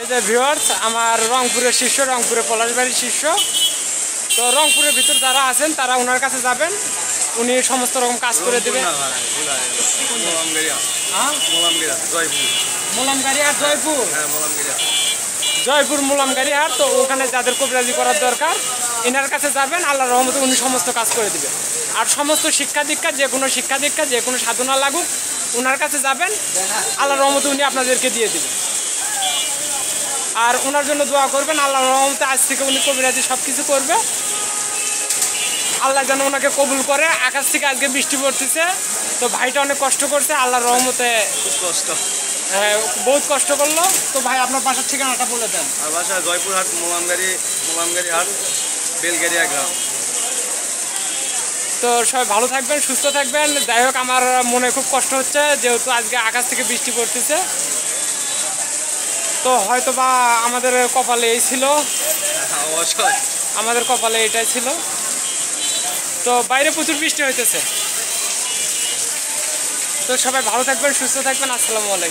যে ভিউয়ার্স, আমার রংপুরের শিষ্য, রংপুরের পলাশবাড়ির শিষ্য। তো রংপুরের ভিতর যারা আছেন তারা ওনার কাছে যাবেন, উনি সমস্ত রকম কাজ করে দেবে। মোলামগাড়িহাট, জয়পুর, জয়পুর মোলামগাড়িহাট। তো ওখানে যাদের কবিরাজি করার দরকার এনার কাছে যাবেন, আল্লাহর রহমতে উনি সমস্ত কাজ করে দিবেন। আর সমস্ত শিক্ষা দীক্ষা, যে কোনো শিক্ষা দীক্ষা, যে কোনো সাধনা লাগুক ওনার কাছে যাবেন, আল্লাহর রহমতে উনি আপনাদেরকে দিয়ে দিবেন। আর ওনার জন্য দোয়া করবেন, আল্লাহর রহমতে আজ থেকে উনি কবিরাজি সব কিছু করবে। আল্লাহ যেন ওনাকে কবুল করে। আকাশ থেকে আজকে বৃষ্টি পড়তেছে, তো ভাইটা অনেক কষ্ট করছে, আল্লাহর রহমতে খুব কষ্ট, বহুত কষ্ট করলো। তো ভাই আপনার বাসার ঠিকানাটা বলে দেন। আর বাসা জয়পুরহাট, মোলামগাড়িহাট, বেলগাড়িয়া গ্রাম। তো সবাই ভালো থাকবেন, সুস্থ থাকবেন। যাই হোক, আমার মনে খুব কষ্ট হচ্ছে যেহেতু আজকে আকাশ থেকে বৃষ্টি পড়তেছে। তো হয়তো বা আমাদের কপালে এই ছিল, আমাদের কপালে এটাই ছিল। তো বাইরে প্রচুর বৃষ্টি হইতেছে। তো সবাই ভালো থাকবেন, সুস্থ থাকবেন। আসসালামু আলাইকুম।